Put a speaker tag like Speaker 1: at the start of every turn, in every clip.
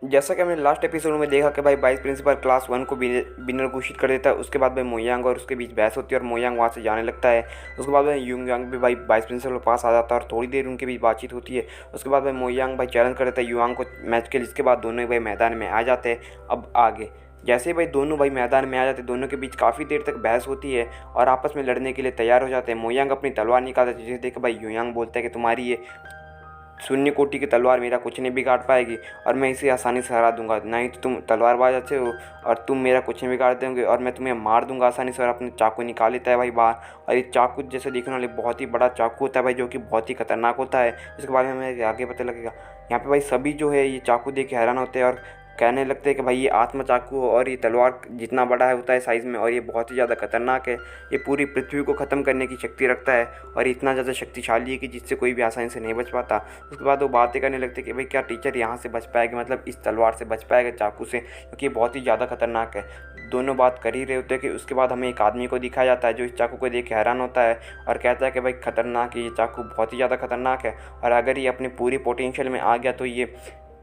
Speaker 1: जैसा कि हमने लास्ट एपिसोड में देखा कि भाई वाइस प्रिंसिपल क्लास 1 को विनर घोषित कर देता है। उसके बाद भाई मोयांग और उसके बीच बहस होती है और मोयांग वहाँ से जाने लगता है। उसके बाद भाई यूंग यांग भी भाई वाइस प्रिंसिपल के पास आ जाता है और थोड़ी देर उनके बीच बातचीत होती है। उसके बाद भाई मोयांग भाई चैलेंज कर देता है युआंग को मैच के लिए, जिसके बाद दोनों ही भाई मैदान में आ जाते हैं। अब आगे जैसे ही भाई दोनों भाई मैदान में आ जाते हैं, दोनों के बीच काफ़ी देर तक बहस होती है और आपस में लड़ने के लिए तैयार हो जाते हैं। मोयांग अपनी तलवार निकालता है, जिसे देख भाई युआंग बोलता है कि तुम्हारी ये शून्य कोटि की तलवार मेरा कुछ नहीं बिगाड़ पाएगी और मैं इसे आसानी से हरा दूंगा। नहीं तो तुम तलवारबाज अच्छे हो और तुम मेरा कुछ नहीं बिगाड़ दोगे और मैं तुम्हें मार दूंगा आसानी से। और अपने चाकू निकाल लेता है भाई बाहर, और ये चाकू जैसे दिखने वाले बहुत ही बड़ा चाकू होता है भाई, जो कि बहुत ही खतरनाक होता है, जिसके बारे में हमें आगे पता लगेगा। यहाँ पे भाई सभी जो है ये चाकू देख के हैरान होते हैं और कहने लगते हैं कि भाई ये आत्मा चाकू और ये तलवार जितना बड़ा है होता है साइज़ में, और ये बहुत ही ज़्यादा खतरनाक है। ये पूरी पृथ्वी को ख़त्म करने की शक्ति रखता है और इतना ज़्यादा शक्तिशाली है कि जिससे कोई भी आसानी से नहीं बच पाता। उसके बाद वो बातें करने लगते हैं कि भाई क्या टीचर यहाँ से बच पाएगा, मतलब इस तलवार से बच पाएगा चाकू से, क्योंकि ये बहुत ही ज़्यादा खतरनाक है। दोनों बात कर ही रहे होते हैं कि उसके बाद हमें एक आदमी को दिखाया जाता है जो इस चाकू को देख के हैरान होता है और कहता है कि भाई खतरनाक है, ये चाकू बहुत ही ज़्यादा खतरनाक है और अगर ये अपने पूरी पोटेंशियल में आ गया तो ये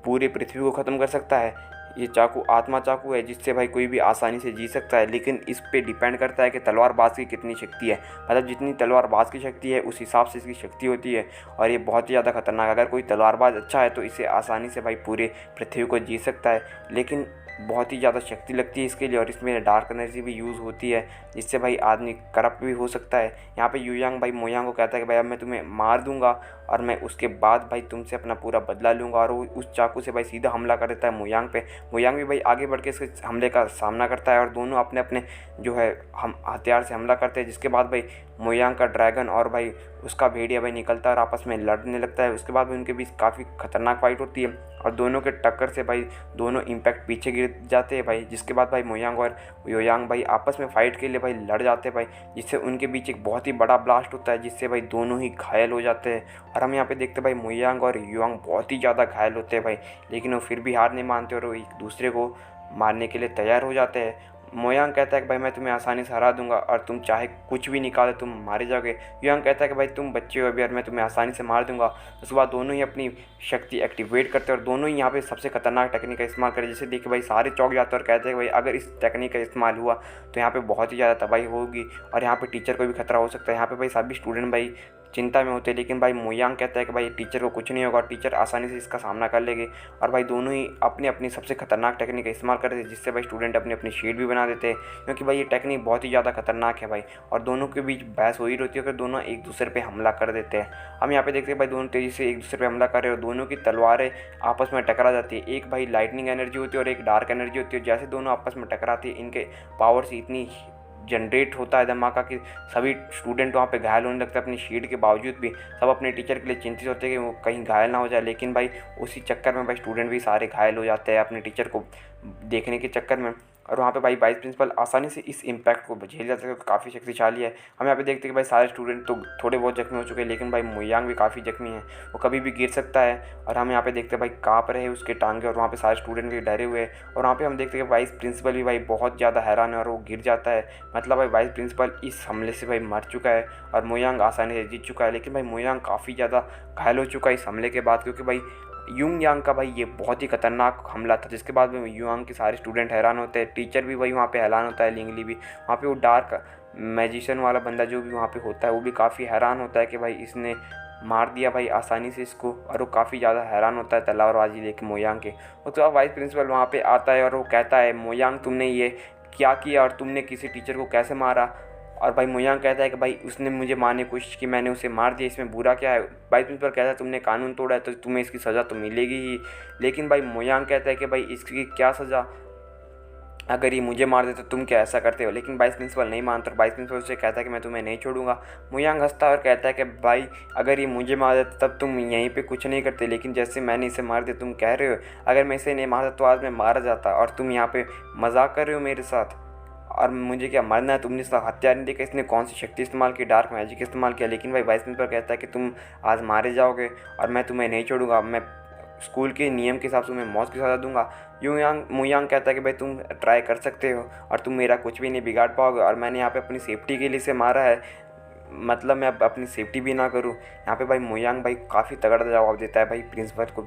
Speaker 1: पूरी पृथ्वी को ख़त्म कर सकता है। ये चाकू आत्मा चाकू है जिससे भाई कोई भी आसानी से जी सकता है, लेकिन इस पे डिपेंड करता है कि तलवारबाज की कितनी शक्ति है। मतलब जितनी तलवारबाज की शक्ति है उस हिसाब से इसकी शक्ति होती है और ये बहुत ही ज़्यादा खतरनाक। अगर कोई तलवारबाज अच्छा है तो इसे आसानी से भाई पूरे पृथ्वी को जी सकता है, लेकिन बहुत ही ज़्यादा शक्ति लगती है इसके लिए और इसमें डार्क एनर्जी भी यूज़ होती है, जिससे भाई आदमी करप्ट भी हो सकता है। यहाँ पे युयांग भाई मोयांग को कहता है कि भाई अब मैं तुम्हें मार दूंगा और मैं उसके बाद भाई तुमसे अपना पूरा बदला लूँगा, और वो उस चाकू से भाई सीधा हमला कर देता है मोयांग पे। मोयांग भी भाई आगे बढ़ के इसके हमले का सामना करता है और दोनों अपने अपने जो है हम हथियार से हमला करते हैं, जिसके बाद भाई मोयांग का ड्रैगन और भाई उसका भेड़िया भाई निकलता है और आपस में लड़ने लगता है। उसके बाद भी उनके बीच काफ़ी खतरनाक फाइट होती है और दोनों के टक्कर से भाई दोनों इम्पैक्ट पीछे गिर जाते हैं भाई, जिसके बाद भाई मोयांग और योयांग भाई आपस में फ़ाइट के लिए भाई लड़ जाते हैं भाई, जिससे उनके बीच एक बहुत ही बड़ा ब्लास्ट होता है जिससे भाई दोनों ही घायल हो जाते हैं। और हम यहाँ पे देखते हैं भाई मोयांग और योयांग बहुत ही ज़्यादा घायल होते हैं भाई, लेकिन वो फिर भी हार नहीं मानते और वो एक दूसरे को मारने के लिए तैयार हो जाते हैं। मोयांग कहता है कि भाई मैं तुम्हें आसानी से हरा दूंगा और तुम चाहे कुछ भी निकाले तुम मारे जाओगे। योयांग कहता है कि भाई तुम बच्चे हो अभी और मैं तुम्हें आसानी से मार दूंगा। उसके बाद दोनों ही अपनी शक्ति एक्टिवेट करते हैं और दोनों ही यहाँ पे सबसे खतरनाक टेक्निक का इस्तेमाल करें, जिसे देख के भाई सारे चौंक जाते हैं और कहते हैं कि भाई अगर इस टेक्निक का इस्तेमाल हुआ तो यहाँ पे बहुत ही ज़्यादा तबाही होगी और यहाँ पे टीचर को भी खतरा हो सकता है। यहाँ पे भाई सभी स्टूडेंट भाई चिंता में होते हैं, लेकिन भाई मोयांग कहता है कि भाई टीचर को कुछ नहीं होगा, टीचर आसानी से इसका सामना कर लेंगे। और भाई दोनों ही अपनी अपनी सबसे खतरनाक टेक्निक का इस्तेमाल करते हैं, जिससे भाई स्टूडेंट अपनी अपनी शीट भी बना देते हैं, क्योंकि भाई ये टेक्निक बहुत ही ज़्यादा खतरनाक है भाई। और दोनों के बीच बहस हो ही रहती है कि दोनों एक दूसरे पे हमला कर देते हैं। हम यहाँ पे देखते हैं भाई दोनों तेज़ी से एक दूसरे पे हमला कर रहे हैं और दोनों की तलवारें आपस में टकरा जाती है। एक भाई लाइटनिंग एनर्जी होती है और एक डार्क एनर्जी होती है। जैसे दोनों आपस में टकराती है इनके पावर से इतनी जनरेट होता है धमाका कि सभी स्टूडेंट वहाँ पे घायल होने लगते हैं। अपनी शीट के बावजूद भी सब अपने टीचर के लिए चिंतित होते हैं कि वो कहीं घायल ना हो जाए, लेकिन भाई उसी चक्कर में भाई स्टूडेंट भी सारे घायल हो जाते हैं अपने टीचर को देखने के चक्कर में। और वहाँ पे भाई वाइस प्रिंसिपल आसानी से इस इम्पैक्ट को झेल जाता है, काफ़ी शक्तिशाली है। हम यहाँ पे देखते हैं कि भाई सारे स्टूडेंट तो थोड़े बहुत जख्मी हो चुके हैं, लेकिन भाई मोयांग भी काफ़ी जख्मी है, वो कभी भी गिर सकता है। और हम यहाँ पे देखते हैं भाई काँप रहे हैं उसके टांगे और वहाँ पे सारे स्टूडेंट भी डरे हुए हैं। और वहाँ पे हम देखते हैं कि वाइस प्रिंसिपल भी भाई बहुत ज़्यादा हैरान है और वो गिर जाता है। मतलब भाई वाइस प्रिंसिपल इस हमले से भाई मर चुका है और मोयांग आसानी से जीत चुका है, लेकिन भाई मोयांग काफ़ी ज़्यादा घायल हो चुका है इस हमले के बाद, क्योंकि भाई यूंग यांग का भाई ये बहुत ही खतरनाक हमला था, जिसके बाद में युआंग के सारे स्टूडेंट हैरान होते हैं, टीचर भी वही वहाँ पे हैरान होता है, लिंगली भी वहाँ पे वो डार्क मैजिशियन वाला बंदा जो भी वहाँ पे होता है वो भी काफ़ी हैरान होता है कि भाई इसने मार दिया भाई आसानी से इसको, और वो काफ़ी ज़्यादा हैरान होता है तलवारबाजी लेके मोयांग के। उसके बाद वाइस प्रिंसिपल वहाँ पे आता है और वो कहता है मोयांग तुमने ये क्या किया और तुमने किसी टीचर को कैसे मारा। और भाई मोयांग कहता है कि भाई उसने मुझे मारने की कोशिश की, मैंने उसे मार दिया, इसमें बुरा क्या है। वाइस प्रिंसिपल कहता है तुमने कानून तोड़ा है तो तुम्हें इसकी सज़ा तो मिलेगी ही, लेकिन भाई मोयांग कहता है कि भाई इसकी क्या सज़ा, अगर ये मुझे मार दे तो तुम क्या ऐसा करते हो। लेकिन वाइस प्रिंसिपल नहीं मानता और वाइस प्रिंसिपल उससे कहता है कि मैं तुम्हें नहीं छोड़ूंगा। मोयांग हंसता है और कहता है कि भाई अगर ये मुझे मार देता तब तुम यहीं पे कुछ नहीं करते, लेकिन जैसे मैंने इसे मार दिया तुम कह रहे हो अगर मैं इसे नहीं मारता तो आज मैं मारा जाता, और तुम यहाँ पे मजाक कर रहे हो मेरे साथ और मुझे क्या मरना है। तुमने इसका हथियार नहीं देखा इसने कौन सी शक्ति इस्तेमाल की, डार्क मैजिक इस्तेमाल किया। लेकिन भाई वाइस प्रिंसिपल कहता है कि तुम आज मारे जाओगे और मैं तुम्हें नहीं छोड़ूंगा, मैं स्कूल के नियम के हिसाब से तुम्हें मौत की सज़ा दूंगा। मोयांग कहता है कि भाई तुम ट्राई कर सकते हो और तुम मेरा कुछ भी नहीं बिगाड़ पाओगे, और मैंने यहाँ पे अपनी सेफ्टी के लिए इसे मारा है, मतलब मैं अब अपनी सेफ्टी भी ना करूँ। यहाँ पे भाई मोयांग भाई काफ़ी तगड़ा जवाब देता है भाई प्रिंसिपल को,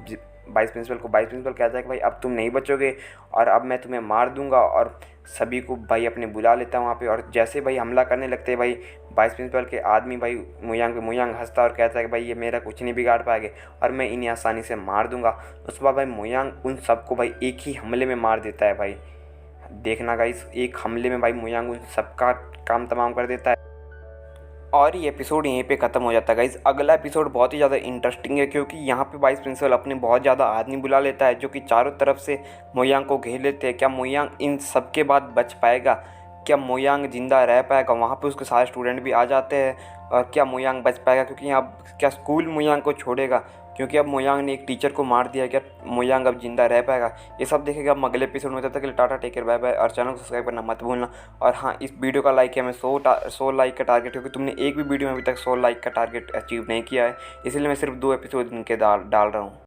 Speaker 1: वाइस प्रिंसिपल को। वाइस प्रिंसिपल कहता है कि भाई अब तुम नहीं बचोगे और अब मैं तुम्हें मार दूंगा, और सभी को भाई अपने बुला लेता है वहाँ पे। और जैसे भाई हमला करने लगते हैं भाई वाइस प्रिंसिपल के आदमी भाई मोयांग पे, मोयांग हंसता और कहता है कि भाई ये मेरा कुछ नहीं बिगाड़ पाएंगे और मैं इन्हें आसानी से मार दूंगा। उसके बाद भाई मोयांग उन सबको भाई एक ही हमले में मार देता है भाई। देखना गाइस, एक हमले में भाई मोयांग उन सबका काम तमाम कर देता है और ये एपिसोड यहीं पे ख़त्म हो जाता है गाइस। अगला एपिसोड बहुत ही ज़्यादा इंटरेस्टिंग है, क्योंकि यहाँ पे वाइस प्रिंसिपल अपने बहुत ज़्यादा आदमी बुला लेता है जो कि चारों तरफ से मोयांग को घेर लेते हैं। क्या मोयांग इन सब के बाद बच पाएगा? क्या मोयांग ज़िंदा रह पाएगा? वहाँ पे उसके सारे स्टूडेंट भी आ जाते हैं। और क्या मोयांग बच पाएगा? क्योंकि यहाँ क्या स्कूल मोयांग को छोड़ेगा? क्योंकि अब मोयांग ने एक टीचर को मार दिया। क्या मोयांग अब जिंदा रह पाएगा? ये सब देखेगा हम अगले एपिसोड में। तब तक के लिए tata, take care, bye bye. और चैनल को सब्सक्राइब करना मत भूलना। और हाँ, इस वीडियो का लाइक है, हमें 100 लाइक का टारगेट, क्योंकि तुमने एक भी वीडियो में अभी तक 100 लाइक का टारगेट अचीव नहीं किया है, इसलिए मैं सिर्फ 2 एपिसोड इनके डाल रहा हूँ।